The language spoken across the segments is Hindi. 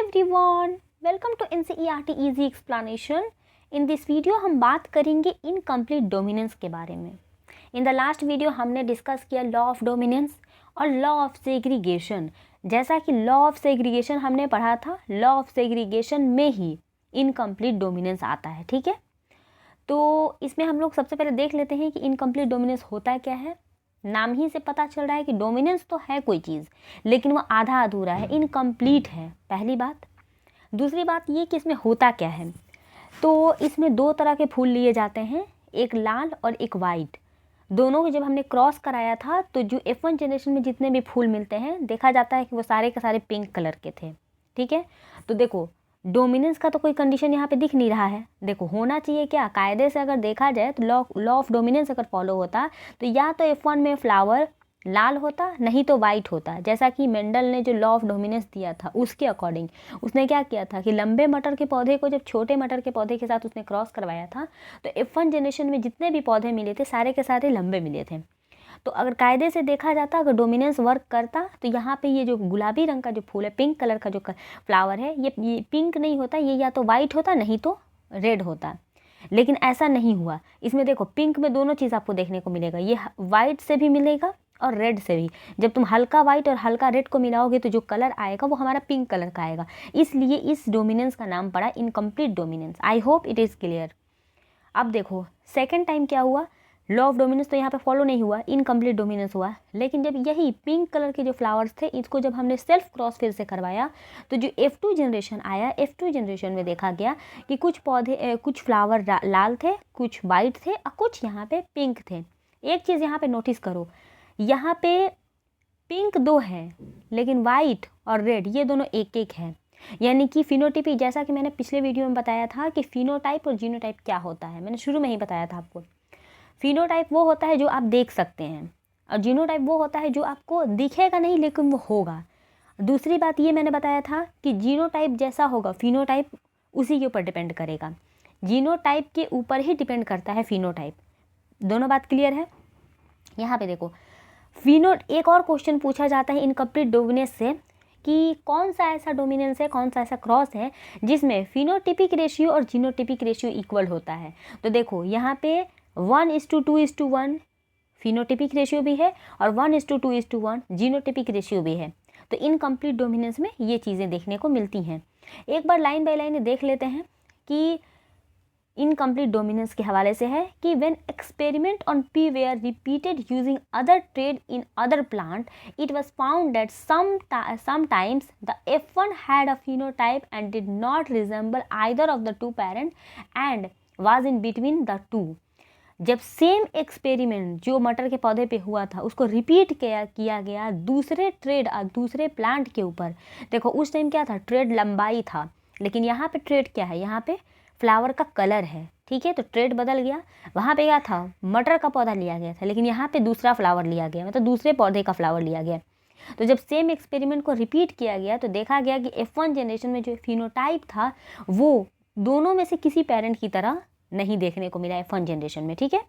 everyone, welcome to NCERT Easy Explanation. In this video हम बात करेंगे इनकम्प्लीट डोमिनेंस के बारे में. इन द लास्ट वीडियो हमने डिस्कस किया लॉ ऑफ डोमिनेंस और लॉ ऑफ सेग्रीगेशन. जैसा कि लॉ ऑफ सेग्रीगेशन हमने पढ़ा था, लॉ ऑफ सेग्रीगेशन में ही इनकम्प्लीट डोमिनेंस आता है. ठीक है, तो इसमें हम लोग सबसे पहले देख लेते हैं कि इनकम्प्लीट डोमिनेंस होता क्या है. नाम ही से पता चल रहा है कि डोमिनेंस तो है कोई चीज़, लेकिन वो आधा अधूरा है, इनकम्प्लीट है. पहली बात. दूसरी बात ये कि इसमें होता क्या है. तो इसमें दो तरह के फूल लिए जाते हैं, एक लाल और एक वाइट. दोनों को जब हमने क्रॉस कराया था तो जो F1 जनरेशन में जितने भी फूल मिलते हैं, देखा जाता है कि वो सारे के सारे पिंक कलर के थे. ठीक है, तो देखो डोमिनेंस का तो कोई कंडीशन यहाँ पे दिख नहीं रहा है. देखो होना चाहिए क्या, कायदे से अगर देखा जाए तो लॉ ऑफ डोमिनेंस अगर फॉलो होता तो या तो F1 में फ्लावर लाल होता, नहीं तो वाइट होता. जैसा कि मेंडल ने जो लॉ ऑफ डोमिनेंस दिया था उसके अकॉर्डिंग उसने क्या किया था कि लंबे मटर के पौधे को जब छोटे मटर के पौधे के साथ उसने क्रॉस करवाया था तो F1 जनरेशन में जितने भी पौधे मिले थे सारे के सारे लंबे मिले थे. तो अगर कायदे से देखा जाता, अगर डोमिनेंस वर्क करता तो यहाँ पे ये जो गुलाबी रंग का जो फूल है, पिंक कलर का जो फ्लावर है, ये पिंक नहीं होता, ये या तो वाइट होता नहीं तो रेड होता. लेकिन ऐसा नहीं हुआ. इसमें देखो पिंक में दोनों चीज़ आपको देखने को मिलेगा, ये वाइट से भी मिलेगा और रेड से भी. जब तुम हल्का वाइट और हल्का रेड को मिलाओगे तो जो कलर आएगा वो हमारा पिंक कलर का आएगा. इसलिए इस डोमिनेंस का नाम पड़ा incomplete dominance. I hope it is clear. अब देखो सेकेंड टाइम क्या हुआ, लॉ ऑफ डोमिनेंस तो यहाँ पे फॉलो नहीं हुआ, इनकम्प्लीट डोमिनेंस हुआ. लेकिन जब यही पिंक कलर के जो फ्लावर्स थे इसको जब हमने सेल्फ क्रॉस फिर से करवाया तो जो F2 जनरेशन आया, F2 जनरेशन में देखा गया कि कुछ पौधे कुछ फ्लावर लाल थे, कुछ वाइट थे और कुछ यहाँ पे पिंक थे. एक चीज़ यहाँ पे नोटिस करो, यहाँ पे पिंक दो है लेकिन वाइट और रेड ये दोनों एक एक है. यानी कि फिनोटाइप, जैसा कि मैंने पिछले वीडियो में बताया था कि फिनोटाइप और जीनोटाइप क्या होता है, मैंने शुरू में ही बताया था आपको. फिनोटाइप वो होता है जो आप देख सकते हैं और जीनोटाइप वो होता है जो आपको दिखेगा नहीं लेकिन वो होगा. दूसरी बात ये मैंने बताया था कि जीनोटाइप जैसा होगा फिनोटाइप उसी के ऊपर डिपेंड करेगा, जीनोटाइप के ऊपर ही डिपेंड करता है फिनोटाइप. दोनों बात क्लियर है. यहाँ पे देखो एक और क्वेश्चन पूछा जाता है इनकम्प्लीट डोमिनेंस से कि कौन सा ऐसा डोमिनेंस है, कौन सा ऐसा क्रॉस है जिसमें फिनोटिपिक रेशियो और जीनोटिपिक रेशियो इक्वल होता है. तो देखो यहाँ पे 1:2:1 फिनोटिपिक रेशियो भी है और 1:2:1 जीनोटिपिक रेशियो भी है. तो इनकम्प्लीट डोमिनेंस में ये चीज़ें देखने को मिलती हैं. एक बार लाइन बाय लाइन देख लेते हैं कि इनकम्प्लीट डोमिनेंस के हवाले से है कि when experiment on pea were repeated using other trait in other plant it was found that sometimes the F1 had a phenotype and did not resemble either of the two parents and was in between the two. जब सेम एक्सपेरिमेंट जो मटर के पौधे पे हुआ था उसको रिपीट किया गया दूसरे ट्रेड दूसरे प्लांट के ऊपर. देखो उस टाइम क्या था, ट्रेड लंबाई था, लेकिन यहाँ पे ट्रेड क्या है, यहाँ पे फ्लावर का कलर है. ठीक है, तो ट्रेड बदल गया. वहाँ पे क्या था, मटर का पौधा लिया गया था, लेकिन यहाँ पे दूसरा फ्लावर लिया गया, मतलब दूसरे पौधे का फ्लावर लिया गया. तो जब सेम एक्सपेरिमेंट को रिपीट किया गया तो देखा गया कि F1 जनरेशन में जो फिनोटाइप था वो दोनों में से किसी पेरेंट की तरह नहीं देखने को मिला F1 जनरेशन में. ठीक है,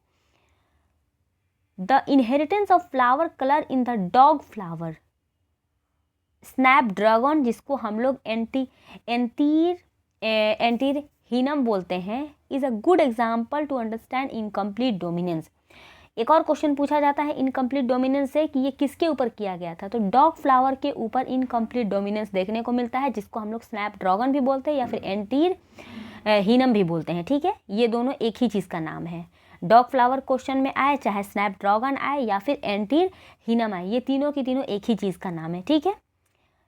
the inheritance of flower colour in the dog flower snapdragon, जिसको हम लोग एंटीर हिनम बोलते हैं, is a good example to understand incomplete dominance. एक और क्वेश्चन पूछा जाता है इनकम्प्लीट डोमिनेंस से कि ये किसके ऊपर किया गया था, तो डॉग फ्लावर के ऊपर इनकम्प्लीट डोमिनेंस देखने को मिलता है, जिसको हम लोग स्नैपड्रैगन भी बोलते हैं या फिर एंटीर हिनम भी बोलते हैं. ठीक है, ये दोनों एक ही चीज़ का नाम है. डॉग फ्लावर क्वेश्चन में आए, चाहे स्नैपड्रैगन आए या फिर एंटीर हिनम आए, ये तीनों की तीनों एक ही चीज़ का नाम है. ठीक है,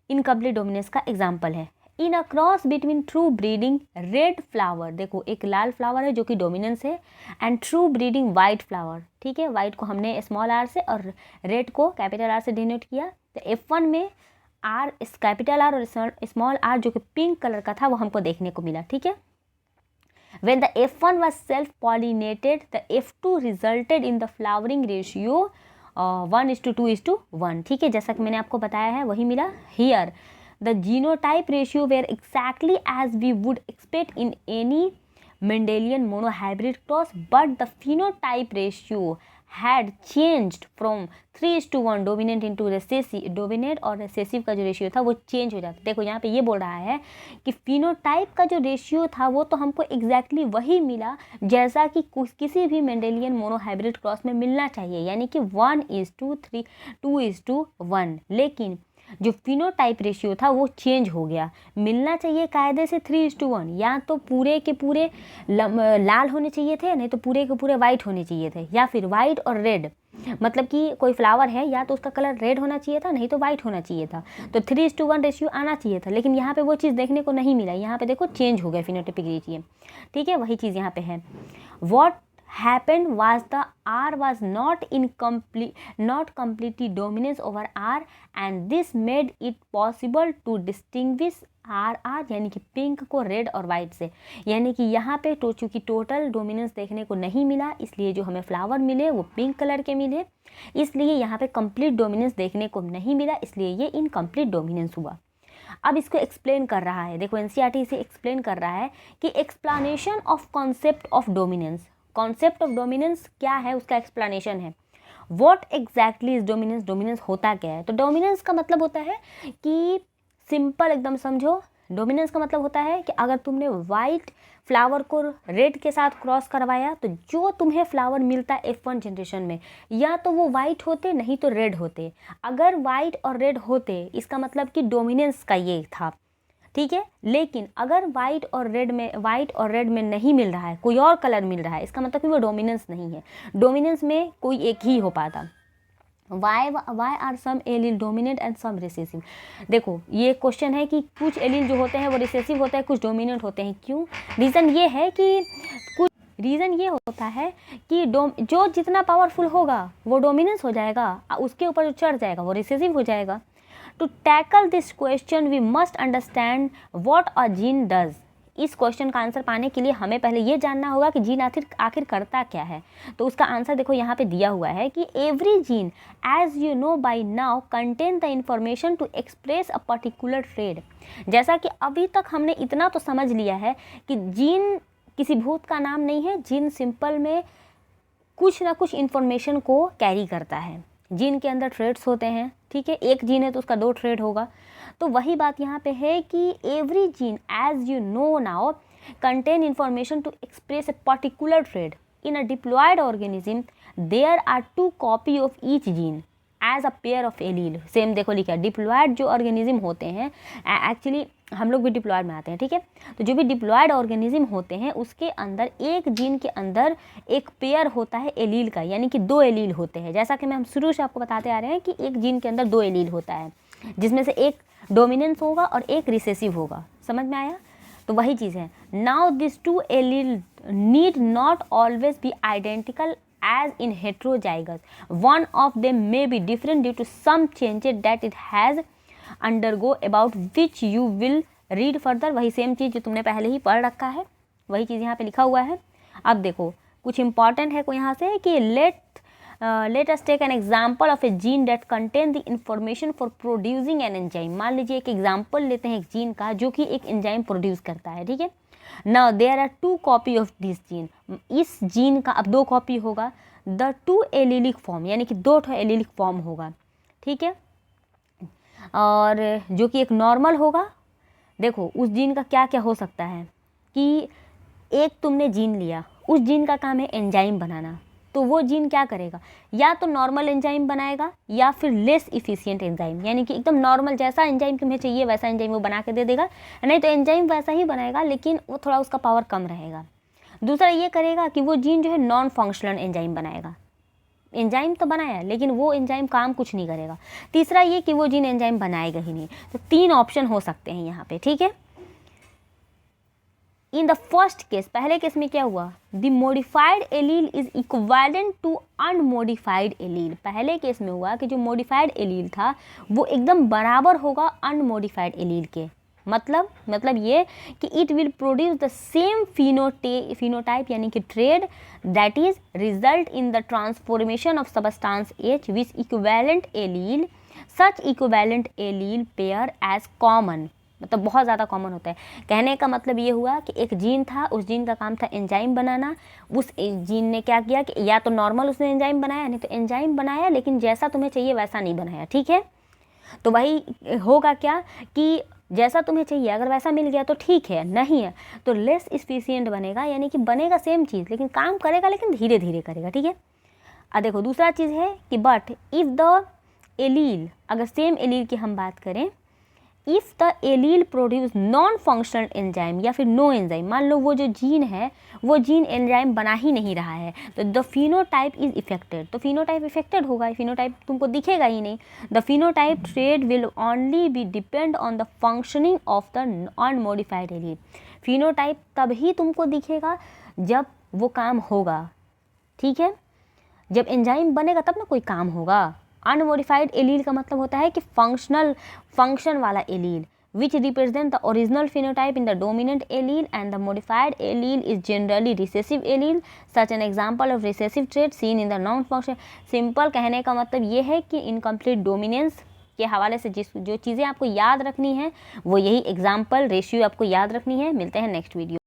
इनकम्प्लीट डोमिनेंस का एग्जाम्पल है in a cross between true breeding red flower. देखो एक लाल फ्लावर है जो कि डोमिनेंस है, and true breeding white flower. ठीक है, वाइट को हमने स्मॉल आर से और रेड को कैपिटल आर से डिनोट किया. तो F1 में आर कैपिटल आर और स्मॉल आर जो कि पिंक कलर का था वो हमको देखने को मिला. ठीक है, when the F1 was self-pollinated the F2 resulted in the flowering ratio 1:2:1. ठीक है, जैसा कि मैंने आपको बताया है वही मिला. Here the genotype ratio were exactly as we would expect in any Mendelian monohybrid cross, but the phenotype ratio had changed from 3:1 dominant into recessive, dominant और रिसेसिव का जो रेशियो था वो चेंज हो जाता। देखो यहाँ पे ये बोल रहा है कि फिनोटाइप का जो रेशियो था वो तो हमको एग्जैक्टली वही मिला जैसा कि किसी भी मेंडेलियन मोनोहाइब्रिड क्रॉस में मिलना चाहिए, यानी कि 1:3, 2:1, लेकिन जो फिनोटाइप रेशियो था वो चेंज हो गया। मिलना चाहिए कायदे से 3:1, या तो पूरे के पूरे लाल होने चाहिए थे, नहीं तो पूरे के पूरे वाइट होने चाहिए थे, या फिर वाइट और रेड, मतलब कि कोई फ्लावर है या तो उसका कलर रेड होना चाहिए था, नहीं तो वाइट होना चाहिए था, तो 3:1 रेशियो आना चाहिए था। लेकिन यहाँ पे वो चीज़ देखने को नहीं मिला। यहाँ पे देखो चेंज हो गया फिनोटाइपिक रेशियो, ठीक है, वही चीज़ यहाँ पे है। What happened was the R was not completely dominance over R, and this made it possible to distinguish RR यानी कि पिंक को रेड और वाइट से। यानी कि यहाँ पे तो चूँकि टोटल डोमिनेंस देखने को नहीं मिला, इसलिए जो हमें फ्लावर मिले वो पिंक कलर के मिले, इसलिए यहाँ पे कंप्लीट डोमिनेंस देखने को नहीं मिला, इसलिए ये इनकम्प्लीट डोमिनेंस हुआ। अब इसको एक्सप्लेन कर रहा है, देखो एनसीईआरटी इसे एक्सप्लेन कर रहा है कि explanation of concept of dominance. Concept of dominance क्या है, उसका एक्सप्लेनेशन है। What exactly is dominance, dominance होता क्या है। तो डोमिनेंस का मतलब होता है कि सिंपल एकदम समझो, डोमिनेंस का मतलब होता है कि अगर तुमने वाइट फ्लावर को रेड के साथ क्रॉस करवाया तो जो तुम्हें फ्लावर मिलता है F1 जनरेशन में, या तो वो वाइट होते नहीं तो रेड होते। अगर वाइट और रेड होते इसका मतलब कि डोमिनेंस का ये था, ठीक है। लेकिन अगर वाइट और रेड में नहीं मिल रहा है, कोई और कलर मिल रहा है, इसका मतलब कि वो डोमिनेंस नहीं है। डोमिनेंस में कोई एक ही हो पाता। Why are some allele dominant and some recessive. देखो ये क्वेश्चन है कि कुछ एलील जो होते हैं वो रिसेसिव होते हैं, कुछ डोमिनेंट होते हैं। क्यों? रीज़न ये है कि रीज़न ये होता है कि जो जितना पावरफुल होगा वो डोमिनेंस हो जाएगा, उसके ऊपर जो चढ़ जाएगा वो रिसेसिव हो जाएगा। To tackle this question, we must understand what a gene does. इस क्वेश्चन का आंसर पाने के लिए हमें पहले ये जानना होगा कि जीन आखिर करता क्या है। तो उसका आंसर देखो यहाँ पे दिया हुआ है कि every gene as you know by now contain the information to express a particular trait. जैसा कि अभी तक हमने इतना तो समझ लिया है कि जीन किसी भूत का नाम नहीं है, जीन सिंपल में कुछ ना कुछ इंफॉर्मेशन को कैरी करता है। जीन के अंदर ट्रेड्स होते हैं, ठीक है, एक जीन है तो उसका 2 ट्रेड होगा। तो वही बात यहाँ पे है कि every gene as you know now contain information to express a particular trait in a diploid organism. There are 2 copy of each gene as a pair of allele. Same देखो लिखा है, डिप्लॉयड जो ऑर्गेनिज्म होते हैं, एक्चुअली हम लोग भी डिप्लॉयड में आते हैं, ठीक है। तो जो भी डिप्लॉयड ऑर्गेनिज्म होते हैं उसके अंदर एक जीन के अंदर एक पेयर होता है एलील का, यानी कि 2 एलील होते हैं। जैसा कि हम शुरू से आपको बताते आ रहे हैं कि एक जीन के अंदर 2 एलील होता है, जिसमें से एक डोमिनेंस होगा और एक रिसेसिव होगा। समझ में आया? तो वही चीज़ है। Now this 2 allele need not always be identical as in heterozygous. One of them may be different due to some changes that it has undergo, about which you will read further. वही सेम चीज़ जो तुमने पहले ही पढ़ रखा है, वही चीज़ यहाँ पे लिखा हुआ है। अब देखो कुछ इंपॉर्टेंट है को यहाँ से कि let us take an example of a gene that contain the information for producing an enzyme. मान लीजिए एक एग्जाम्पल लेते हैं एक जीन का जो कि एक एंजाइम प्रोड्यूस करता है, ठीक है। Now there are 2 copy of this gene. इस जीन का अब 2 कॉपी होगा। The 2 एलीलिक फॉर्म, यानी कि 2 एलीलिक फॉर्म होगा, ठीक है। और जो कि एक नॉर्मल होगा। देखो उस जीन का क्या क्या हो सकता है कि एक तुमने जीन लिया, उस जीन का काम है एंजाइम बनाना, तो वो जीन क्या करेगा, या तो नॉर्मल एंजाइम बनाएगा या फिर लेस इफिशिएंट एंजाइम, यानी कि एकदम नॉर्मल जैसा एंजाइम तुम्हें चाहिए वैसा एंजाइम वो बना के दे देगा। नहीं तो एंजाइम वैसा ही बनाएगा लेकिन वो थोड़ा उसका पावर कम रहेगा। दूसरा ये करेगा कि वो जीन जो है नॉन फंक्शनल एंजाइम बनाएगा। एंजाइम तो बनाया लेकिन वो एंजाइम काम कुछ नहीं करेगा। तीसरा ये कि वो जीन एंजाइम बनाएगा ही नहीं। तो 3 ऑप्शन हो सकते हैं यहाँ पे, ठीक है। इन द फर्स्ट केस, पहले केस में क्या हुआ, the modified allele is equivalent to unmodified allele. पहले केस में हुआ कि जो मॉडिफाइड एलील था वो एकदम बराबर होगा अनमॉडिफाइड एलील के। मतलब ये कि it will produce the same phenotype, यानी कि trait that is result in the transformation of substance H which equivalent allele, such equivalent allele pair as common मतलब बहुत ज़्यादा कॉमन होता है। कहने का मतलब ये हुआ कि एक जीन था, उस जीन का काम था एंजाइम बनाना। उस जीन ने क्या किया कि या तो नॉर्मल उसने एंजाइम बनाया, नहीं तो एंजाइम बनाया लेकिन जैसा तुम्हें चाहिए वैसा नहीं बनाया, ठीक है। तो वही होगा क्या कि जैसा तुम्हें चाहिए अगर वैसा मिल गया तो ठीक है, नहीं है तो लेस इफिशिएंट बनेगा, यानी कि बनेगा सेम चीज़ लेकिन काम करेगा लेकिन धीरे धीरे करेगा, ठीक है। अब देखो दूसरा चीज़ है कि बट इफ़ द एलील, अगर सेम एलील की हम बात करें, if the allele produce non functional enzyme या फिर नो एंजाइम, मान लो वो जो जीन है वो जीन एंजाइम बना ही नहीं रहा है, तो द फिनोटाइप इज इफेक्टेड, तो फिनोटाइप इफेक्टेड होगा, फिनोटाइप तुमको दिखेगा ही नहीं। The phenotype trait will only be depend on the functioning of the unmodified allele. Phenotype तभी तुमको दिखेगा जब वो काम होगा, ठीक है, जब एंजाइम बनेगा तब ना कोई काम होगा। अनमोडिफाइड एलील का मतलब होता है कि फंक्शन वाला allele which represent the original phenotype in the dominant allele, and the modified allele is generally recessive allele, such an example of recessive trait seen in the non-function। Simple कहने का मतलब ये है कि इनकम्प्लीट डोमिनेंस के हवाले से जो चीज़ें आपको याद रखनी है वो यही एग्जाम्पल रेशियो आपको याद रखनी है। मिलते हैं नेक्स्ट वीडियो।